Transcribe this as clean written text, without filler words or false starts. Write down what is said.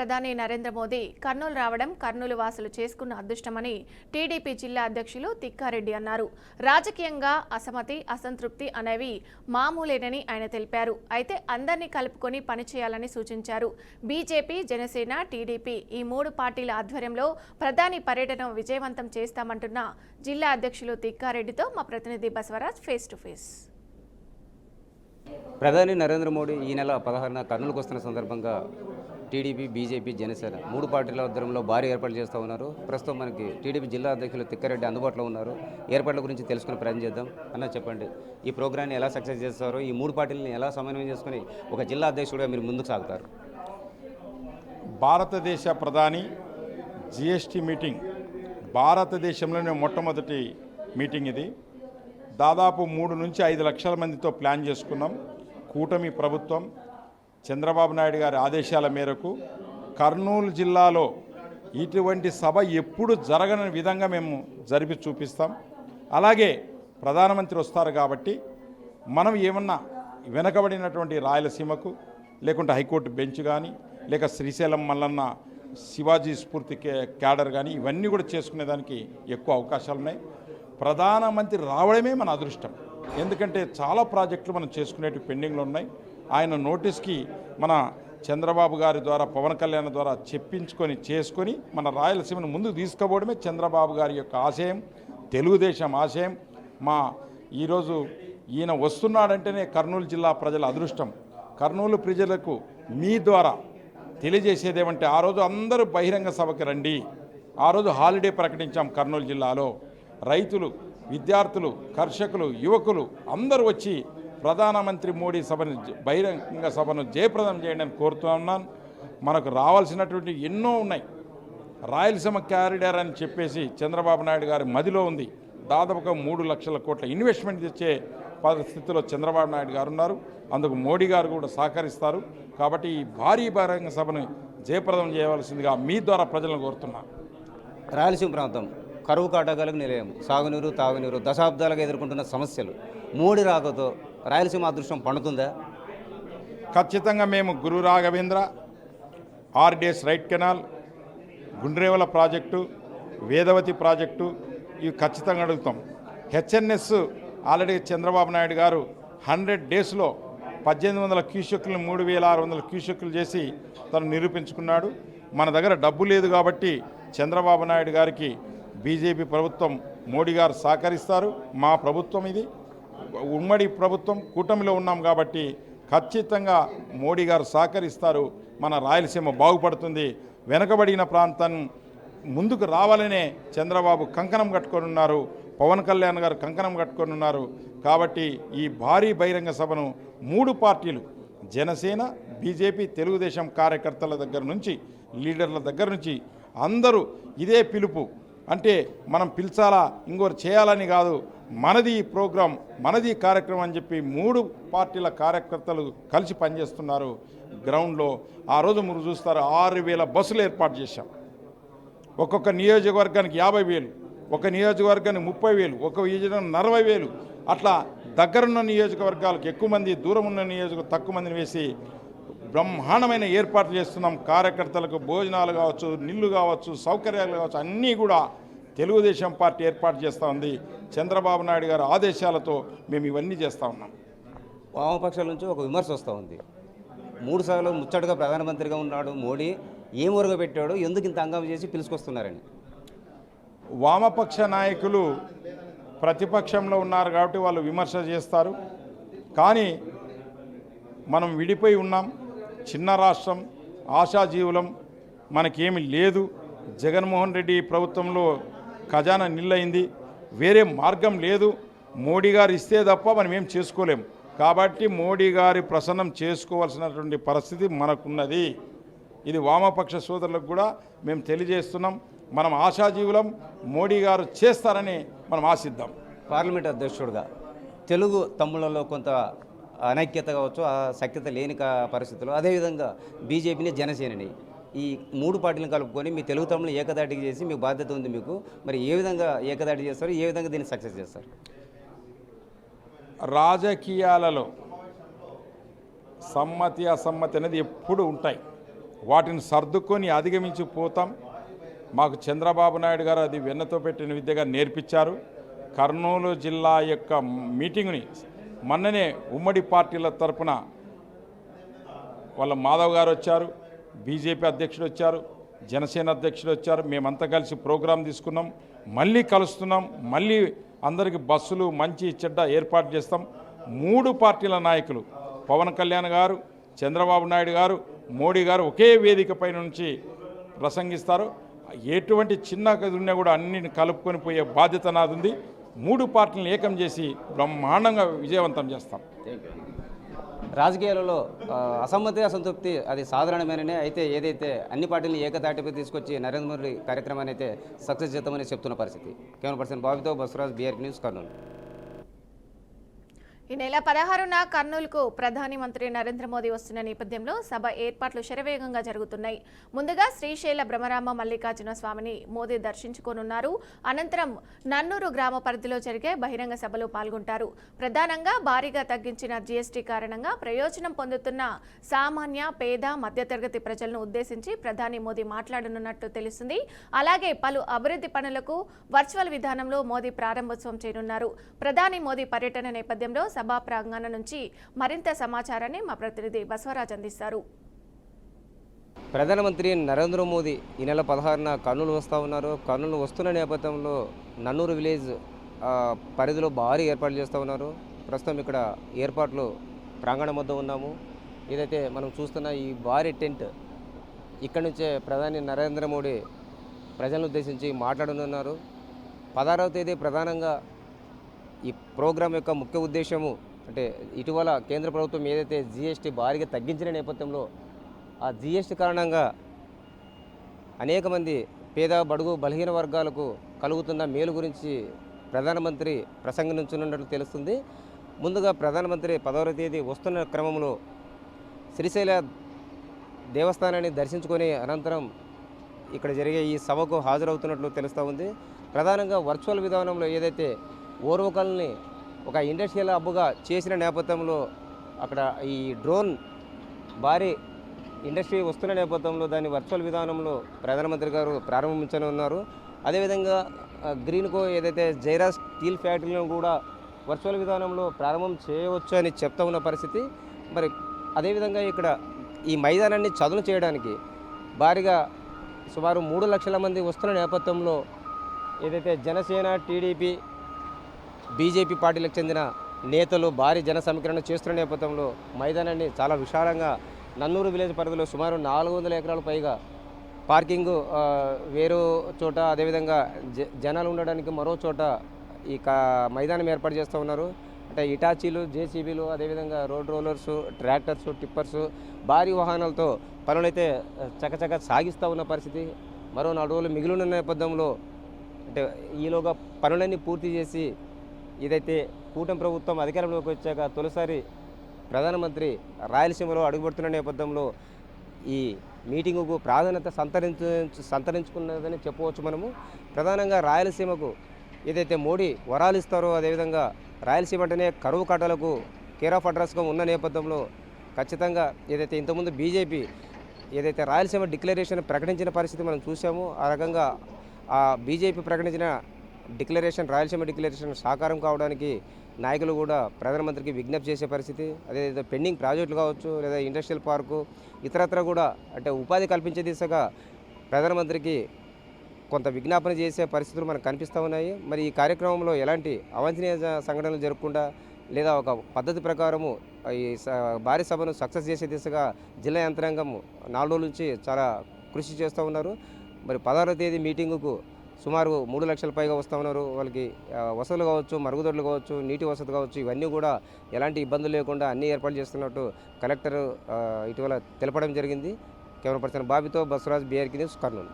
ప్రధాని నరేంద్ర మోదీ కర్నూలు రావడం కర్నూలు వాసులు చేసుకున్న అదృష్టమని టీడీపీ జిల్లా అధ్యక్షులు తిక్కారెడ్డి అన్నారు. రాజకీయంగా అసమ్మతి, అసంతృప్తి అనేవి మామూలేనని ఆయన తెలిపారు. అయితే అందరినీ కలుపుకొని పనిచేయాలని సూచించారు. బీజేపీ, జనసేన, టీడీపీ ఈ మూడు పార్టీల ఆధ్వర్యంలో ప్రధాని పర్యటన విజయవంతం చేస్తామంటున్న జిల్లా అధ్యక్షులు తిక్కారెడ్డితో మా ప్రతినిధి బసవరాజ్ ఫేస్ టు ఫేస్. ప్రధాని నరేంద్ర మోడీ ఈ నెల 16న కర్నూలుకు వస్తున్న సందర్భంగా టీడీపీ, బీజేపీ, జనసేన మూడు పార్టీల ఆధ్వర్యంలో భారీ ఏర్పాట్లు చేస్తూ ఉన్నారు. ప్రస్తుతం మనకి టీడీపీ జిల్లా అధ్యక్షులు తిక్కారెడ్డి అందుబాటులో ఉన్నారు. ఏర్పాట్ల గురించి తెలుసుకునే ప్రయత్నం చేద్దాం. అన్న చెప్పండి, ఈ ప్రోగ్రాన్ని ఎలా సక్సెస్ చేస్తారో, ఈ మూడు పార్టీలను ఎలా సమన్వయం చేసుకుని ఒక జిల్లా అధ్యక్షుడిగా మీరు ముందుకు సాగుతారు? భారతదేశ ప్రధాని జిఎస్టీ మీటింగ్ భారతదేశంలోనే మొట్టమొదటి మీటింగ్ ఇది. దాదాపు 3 నుంచి 5 లక్షల మందితో ప్లాన్ చేసుకున్నాం. కూటమి ప్రభుత్వం చంద్రబాబు నాయుడు గారి ఆదేశాల మేరకు కర్నూలు జిల్లాలో ఇటువంటి సభ ఎప్పుడు జరగని విధంగా మేము జరిపి చూపిస్తాం. అలాగే ప్రధానమంత్రి వస్తారు కాబట్టి మనం ఏమన్నా వెనకబడినటువంటి రాయలసీమకు, లేకుంటే హైకోర్టు బెంచ్ కానీ, లేక శ్రీశైలం మల్లన్న శివాజీ స్ఫూర్తి క్యాడర్ కానీ, ఇవన్నీ కూడా చేసుకునేదానికి ఎక్కువ అవకాశాలు ఉన్నాయి. ప్రధానమంత్రి రావడమే మన అదృష్టం. ఎందుకంటే చాలా ప్రాజెక్టులు మనం చేసుకునేవి పెండింగ్లో ఉన్నాయి. ఆయన నోటీస్కి మన చంద్రబాబు గారి ద్వారా, పవన్ కళ్యాణ్ ద్వారా చేసుకొని మన రాయలసీమను ముందుకు తీసుకుపోవడమే చంద్రబాబు గారి యొక్క ఆశయం, తెలుగుదేశం ఆశయం. ఈరోజు ఈయన వస్తున్నాడంటేనే కర్నూలు జిల్లా ప్రజల అదృష్టం. కర్నూలు ప్రజలకు మీ ద్వారా తెలియజేసేది ఏమంటే, ఆ రోజు అందరూ బహిరంగ సభకి రండి. ఆ రోజు హాలిడే ప్రకటించాం కర్నూలు జిల్లాలో. రైతులు, విద్యార్థులు, కర్షకులు, యువకులు అందరూ వచ్చి ప్రధానమంత్రి మోడీ బహిరంగ సభను జయప్రదం చేయండి అని కోరుతున్నాను. మనకు రావాల్సినటువంటి ఎన్నో ఉన్నాయి. రాయలసీమ క్యారిడార్ అని చెప్పేసి చంద్రబాబు నాయుడు గారి మదిలో ఉంది. దాదాపుగా 3 లక్షల కోట్ల ఇన్వెస్ట్మెంట్ తెచ్చే పరిస్థితిలో చంద్రబాబు నాయుడు గారు ఉన్నారు. అందుకు మోడీ గారు కూడా సహకరిస్తారు. కాబట్టి ఈ భారీ బహిరంగ సభను జయప్రదం చేయవలసిందిగా మీ ద్వారా ప్రజలను కోరుతున్నాను. రాయలసీమ ప్రాంతం కరువు కాటకాలకు నిలయం, సాగునీరు, తాగునీరు దశాబ్దాలుగా ఎదుర్కొంటున్న సమస్యలు. మోడీ రాకతో రాయలసీమ అదృష్టం పండుతుందా? ఖచ్చితంగా మేము Guru Raghavendra, RDS right canal, Gundrevula project, Vedavathi project ఇవి ఖచ్చితంగా అడుగుతాం. హెచ్ఎన్ఎస్ ఆల్రెడీ చంద్రబాబు నాయుడు గారు 100 డేస్లో 1800 క్యూసెక్కులు 3600 క్యూసెక్కులు చేసి తను నిరూపించుకున్నాడు. మన దగ్గర డబ్బు లేదు కాబట్టి చంద్రబాబు నాయుడు గారికి బీజేపీ ప్రభుత్వం, మోడీ గారు సహకరిస్తారు. మా ప్రభుత్వం ఇది ఉమ్మడి ప్రభుత్వం, కూటమిలో ఉన్నాం కాబట్టి ఖచ్చితంగా మోడీ గారు సహకరిస్తారు. మన రాయలసీమ బాగుపడుతుంది. వెనుకబడిన ప్రాంతం ముందుకు రావాలనే చంద్రబాబు కంకణం కట్టుకొని ఉన్నారు, పవన్ కళ్యాణ్ గారు కంకణం కట్టుకొని ఉన్నారు. కాబట్టి ఈ భారీ బహిరంగ సభను 3 పార్టీలు, జనసేన, బీజేపీ, తెలుగుదేశం కార్యకర్తల దగ్గర నుంచి, లీడర్ల దగ్గర నుంచి అందరూ ఇదే పిలుపు. అంటే మనం పిలిచాలా, ఇంకోరు చేయాలని కాదు, మనది ఈ ప్రోగ్రాం, మనది కార్యక్రమం అని చెప్పి 3 పార్టీల కార్యకర్తలు కలిసి పనిచేస్తున్నారు గ్రౌండ్లో. ఆ రోజు మీరు చూస్తారు 6000 బస్సులు ఏర్పాటు చేశాం. ఒక్కొక్క నియోజకవర్గానికి 50,000, ఒక నియోజకవర్గానికి 30,000, ఒక నియోజకవర్గం 40,000. అట్లా దగ్గరున్న నియోజకవర్గాలకు ఎక్కువ మంది, దూరం ఉన్న నియోజకవర్గం తక్కువ మందిని వేసి బ్రహ్మాండమైన ఏర్పాట్లు చేస్తున్నాం. కార్యకర్తలకు భోజనాలు కావచ్చు, నీళ్లు కావచ్చు, సౌకర్యాలు కావచ్చు, అన్నీ కూడా తెలుగుదేశం పార్టీ ఏర్పాటు చేస్తూ ఉంది. చంద్రబాబు నాయుడు గారి ఆదేశాలతో మేము ఇవన్నీ చేస్తూ ఉన్నాం. వామపక్షాల నుంచి ఒక విమర్శ వస్తూ ఉంది. 3 సార్లు ముచ్చటగా ప్రధానమంత్రిగా ఉన్నాడు మోడీ, ఏం ఊరగ పెట్టాడు, ఎందుకు ఇంత హంగామా చేసి పిలుచుకొస్తున్నారని. వామపక్ష నాయకులు ప్రతిపక్షంలో ఉన్నారు కాబట్టి వాళ్ళు విమర్శ చేస్తారు. కానీ మనం విడిపోయి ఉన్నాం, చిన్న రాష్ట్రం, ఆశాజీవులం, మనకేమి లేదు. జగన్మోహన్ రెడ్డి ప్రభుత్వంలో ఖజానా నిల్లయింది, వేరే మార్గం లేదు. మోడీ గారు ఇస్తే తప్ప మనం ఏం చేసుకోలేం. కాబట్టి మోడీ గారి ప్రసన్నం చేసుకోవాల్సినటువంటి పరిస్థితి మనకున్నది. ఇది వామపక్ష సోదరులకు కూడా మేము తెలియజేస్తున్నాం. మనం ఆశాజీవులం, మోడీ గారు చేస్తారని మనం ఆశిద్దాం. పార్లమెంట్ అధ్యక్షుడిగా తెలుగు తమ్ముళ్లలో కొంత అనైక్యత కావచ్చు, ఆ సఖ్యత లేని పరిస్థితుల్లో, అదేవిధంగా బీజేపీని, జనసేనని ఈ 3 పార్టీలను కలుపుకొని మీ తెలుగు తమ్ముళ్ళు ఏకదాటికి చేసి మీకు బాధ్యత ఉంది మీకు. మరి ఏ విధంగా ఏకదాటి చేస్తారు, ఏ విధంగా దీన్ని సక్సెస్ చేస్తారు? రాజకీయాలలో సమ్మతి అసమ్మతి అనేది ఎప్పుడు ఉంటాయి. వాటిని సర్దుకొని అధిగమించి పోతాం. మాకు చంద్రబాబు నాయుడు గారు అది వెన్నతో పెట్టిన విద్యగా నేర్పించారు. కర్నూలు జిల్లా యొక్క మీటింగ్ని మొన్ననే ఉమ్మడి పార్టీల తరపున వాళ్ళ మాధవ్ గారు వచ్చారు, బీజేపీ అధ్యక్షుడు వచ్చారు, జనసేన అధ్యక్షుడు వచ్చారు. మేమంతా కలిసి ప్రోగ్రాం తీసుకున్నాం. మళ్ళీ కలుస్తున్నాం. మళ్ళీ అందరికీ బస్సులు మంచి చెడ్డ ఏర్పాటు చేస్తాం. 3 పార్టీల నాయకులు పవన్ కళ్యాణ్ గారు, చంద్రబాబు నాయుడు గారు, మోడీ గారు ఒకే వేదిక పై నుంచి ప్రసంగిస్తారు. ఎటువంటి చిన్న ఉన్నా కూడా అన్నిని కలుపుకొని పోయే బాధ్యత నాది ఉంది. 3 పార్టీలను ఏకం చేసి బ్రహ్మాండంగా విజయవంతం చేస్తాం. రాజకీయాలలో అసమ్మతి అసంతృప్తి అది సాధారణమేననే అయితే ఏదైతే అన్ని పార్టీలను ఏకతాటిపై తీసుకొచ్చి నరేంద్ర మోడీ కార్యక్రమాన్ని అయితే సక్సెస్ చేద్దామని చెప్తున్న పరిస్థితి. కెమెరా పర్సన్ బాబుతో బసవరాజ్, బీఆర్కి న్యూస్, కర్నూలు. ఈ నెల 16న కర్నూలుకు ప్రధాని మంత్రి నరేంద్ర మోదీ వస్తున్న నేపథ్యంలో సభ ఏర్పాట్లు శరవేగంగా జరుగుతున్నాయి. ముందుగా శ్రీశైల బ్రహ్మరామ మల్లికార్జున స్వామిని మోదీ దర్శించుకోనున్నారు. అనంతరం నన్నూరు గ్రామ పరిధిలో జరిగే బహిరంగ సభలో పాల్గొంటారు. ప్రధానంగా భారీగా తగ్గించిన జీఎస్టీ కారణంగా ప్రయోజనం పొందుతున్న సామాన్య, పేద, మధ్యతరగతి ప్రజలను ఉద్దేశించి ప్రధాని మోదీ మాట్లాడనున్నట్టు తెలుస్తుంది. అలాగే పలు అభివృద్ధి పనులకు వర్చువల్ విధానంలో మోదీ ప్రారంభోత్సవం చేయనున్నారు. ప్రధాని మోదీ పర్యటన నేపథ్యంలో సభా ప్రాంగణం నుంచి మరింత సమాచారాన్ని మా ప్రతినిధి బసవరాజ్ అందిస్తారు. ప్రధానమంత్రి నరేంద్ర మోదీ ఈ నెల 16న కర్నూలు వస్తూ ఉన్నారు. కర్నూలు వస్తున్న నేపథ్యంలో నన్నూరు విలేజ్ పరిధిలో భారీ ఏర్పాట్లు చేస్తూ ఉన్నారు. ప్రస్తుతం ఇక్కడ ఏర్పాట్లు ప్రాంగణం వద్ద ఉన్నాము. ఏదైతే మనం చూస్తున్న ఈ భారీ టెంట్ ఇక్కడ నుంచే ప్రధాని నరేంద్ర మోడీ ప్రజలను ఉద్దేశించి మాట్లాడనున్నారు. 16వ తేదీ ప్రధానంగా ఈ ప్రోగ్రాం యొక్క ముఖ్య ఉద్దేశము అంటే ఇటీవల కేంద్ర ప్రభుత్వం ఏదైతే జీఎస్టీ భారీగా తగ్గించిన నేపథ్యంలో ఆ జీఎస్టీ కారణంగా అనేక మంది పేద, బడుగు, బలహీన వర్గాలకు కలుగుతున్న మేలు గురించి ప్రధానమంత్రి ప్రసంగించనున్నట్లు తెలుస్తుంది. ముందుగా ప్రధానమంత్రి 16వ తేదీ వస్తున్న క్రమంలో శ్రీశైల దేవస్థానాన్ని దర్శించుకొని అనంతరం ఇక్కడ జరిగే ఈ సభకు హాజరవుతున్నట్లు తెలుస్తూ ఉంది. ప్రధానంగా వర్చువల్ విధానంలో ఏదైతే ఓర్వకల్ని ఒక ఇండస్ట్రియల్ హబ్గా చేసిన నేపథ్యంలో అక్కడ ఈ డ్రోన్ భారీ ఇండస్ట్రీ వస్తున్న నేపథ్యంలో దాన్ని వర్చువల్ విధానంలో ప్రధానమంత్రి గారు ప్రారంభించనున్నారు. అదేవిధంగా గ్రీన్కో ఏదైతే జైరా స్టీల్ ఫ్యాక్టరీలను కూడా వర్చువల్ విధానంలో ప్రారంభం చేయవచ్చు అని చెప్తా ఉన్న పరిస్థితి. మరి అదేవిధంగా ఇక్కడ ఈ మైదానాన్ని చదును చేయడానికి భారీగా సుమారు 3 లక్షల మంది వస్తున్న నేపథ్యంలో ఏదైతే జనసేన, టీడీపీ, బీజేపీ పార్టీలకు చెందిన నేతలు భారీ జన సమీకరణ చేస్తున్న నేపథ్యంలో మైదానాన్ని చాలా విశాలంగా నన్నూరు విలేజ్ పరిధిలో సుమారు 400 ఎకరాల పైగా పార్కింగ్ వేరు చోట, అదేవిధంగా జనాలు ఉండడానికి మరో చోట ఈ మైదానం ఏర్పాటు చేస్తూ ఉన్నారు. అంటే ఇటాచీలు, జేసీబీలు, అదేవిధంగా రోడ్ రోలర్సు, ట్రాక్టర్సు, టిప్పర్సు, భారీ వాహనాలతో పనులైతే చకచక సాగిస్తూ ఉన్న పరిస్థితి. మరో 4 రోజులు మిగిలిన నేపథ్యంలో అంటే ఈలోగా పనులన్నీ పూర్తి చేసి ఏదైతే కూటమి ప్రభుత్వం అధికారంలోకి వచ్చాక తొలిసారి ప్రధానమంత్రి రాయలసీమలో అడుగుపెడుతున్న నేపథ్యంలో ఈ మీటింగుకు ప్రాధాన్యత సంతరించుకున్నదని చెప్పవచ్చు మనము. ప్రధానంగా రాయలసీమకు ఏదైతే మోడీ వరాలు ఇస్తారో, అదేవిధంగా రాయలసీమ అంటేనే కరువు కట్టలకు కేర్ ఆఫ్ అడ్రస్గా ఉన్న నేపథ్యంలో ఖచ్చితంగా ఏదైతే ఇంతకుముందు బీజేపీ ఏదైతే రాయలసీమ డిక్లరేషన్ ప్రకటించిన పరిస్థితి మనం చూసాము. ఆ రకంగా ఆ బీజేపీ ప్రకటించిన డిక్లరేషన్, రాయలసీమ డిక్లరేషన్ సాకారం కావడానికి నాయకులు కూడా ప్రధానమంత్రికి విజ్ఞప్తి చేసే పరిస్థితి. అదేవిధంగా పెండింగ్ ప్రాజెక్టులు కావచ్చు, లేదా ఇండస్ట్రియల్ పార్కు, ఇతరత్ర కూడా అంటే ఉపాధి కల్పించే దిశగా ప్రధానమంత్రికి కొంత విజ్ఞాపన చేసే పరిస్థితులు మనకు కనిపిస్తూ ఉన్నాయి. మరి ఈ కార్యక్రమంలో ఎలాంటి అవాంఛనీయ సంఘటనలు జరగకుండా లేదా ఒక పద్ధతి ప్రకారము ఈ భారీ సభను సక్సెస్ చేసే దిశగా జిల్లా యంత్రాంగం 4 రోజుల నుంచి చాలా కృషి చేస్తూ ఉన్నారు. మరి 16వ తేదీ మీటింగుకు సుమారు 3 లక్షల పైగా వస్తూ ఉన్నారు. వాళ్ళకి వసతులు కావచ్చు, మరుగుదొడ్లు కావచ్చు, నీటి వసతి కావచ్చు, ఇవన్నీ కూడా ఎలాంటి ఇబ్బందులు లేకుండా అన్ని ఏర్పాటు చేస్తున్నట్టు కలెక్టర్ ఇటీవల తెలపడం జరిగింది. కెమెరా పర్సన్ బాబీతో బసవరాజ్, బీఆర్కి న్యూస్, కర్నూలు.